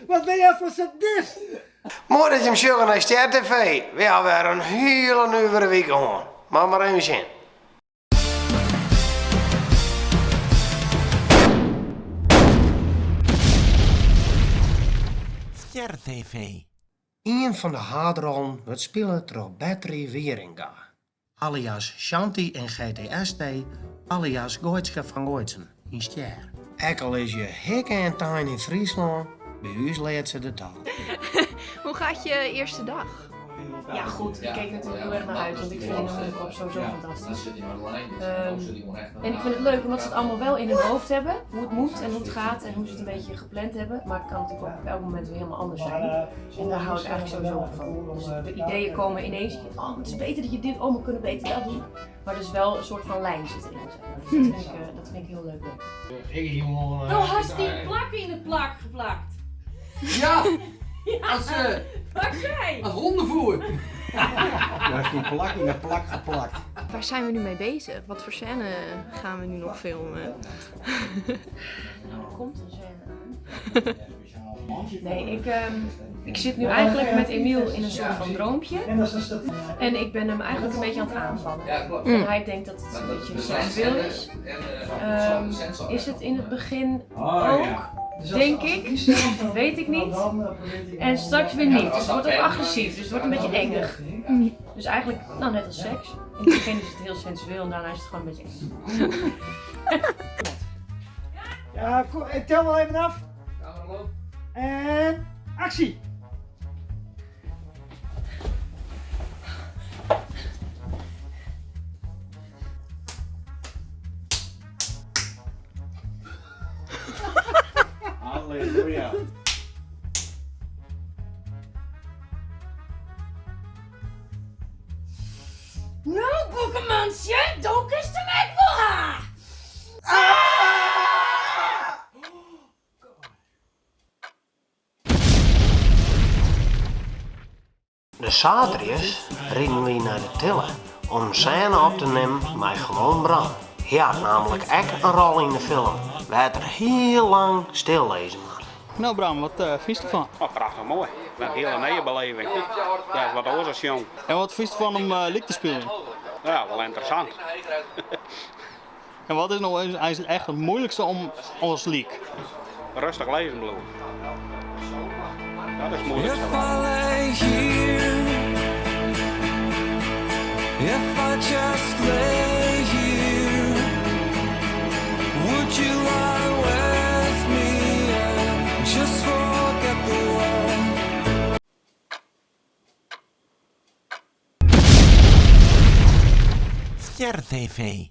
Wat ben jij voor sadist? Mooi dat je hem sjoggen naar Ster TV. We hebben weer een hele nieuwe week aan. Maar even zien. Ster TV. Een van de haardrollen wordt spelen door Battery Wieringa. Alias Shanti in GTST, alias Goitske van Goitsen in Ster. Ekkel is je hek en tuin in Friesland, bij u leert ze de taal. Hoe gaat je eerste dag? Ja, goed. Ik keek natuurlijk heel erg naar uit, want ik vind Nederland sowieso fantastisch. En ik vind het leuk omdat ze het allemaal wel in hun hoofd hebben, hoe het moet en hoe het gaat en hoe ze het een beetje gepland hebben. Maar het kan natuurlijk ook op elk moment weer helemaal anders zijn. En daar hou ik eigenlijk sowieso van. Dus de ideeën komen ineens. Oh, het is beter dat je dit, oh, we kunnen beter dat doen. Maar er is wel een soort van lijn zit erin. Dus dat vind ik heel leuk. Nou, hast die plakken in het plak geplakt. Ja! Als hondenvoer! Daar heeft die plak in de plak geplakt. Waar zijn we nu mee bezig? Wat voor scène gaan we nu nog filmen? Nou, er komt een scène aan. Nee, ik zit nu eigenlijk met Emiel in een soort van droompje. En ik ben hem eigenlijk een beetje aan het aanvallen. En hij denkt dat het een beetje seksueel is. Is het in het begin ook? Denk ik, weet ik niet. En straks weer niet. Dus het wordt ook agressief, dus het wordt een beetje engig. Dus eigenlijk, nou net als seks. In het begin is het heel sensueel en daarna is het gewoon een beetje eng. Ja, ik tel wel even af. En actie! Halleluja. Nou, Pokémonsje, donk is de nek voor haar. De zaterdags reden we naar de Tille om een scène op te nemen met gewoon brand. Ja, namelijk echt een rol in de film, waar er heel lang stillezen moet. Nou Bram, wat vind je ervan? Oh, prachtig mooi. Een hele nieuwe beleving. Ja, wat anders als jong. En wat vind je ervan om liek te spelen? Ja, wel interessant. En wat is nou eigenlijk echt het moeilijkste om als leek? Rustig lezen bedoel. Dat is moeilijk. If I just lay here, would you lie with me and just forget the world? Ster TV.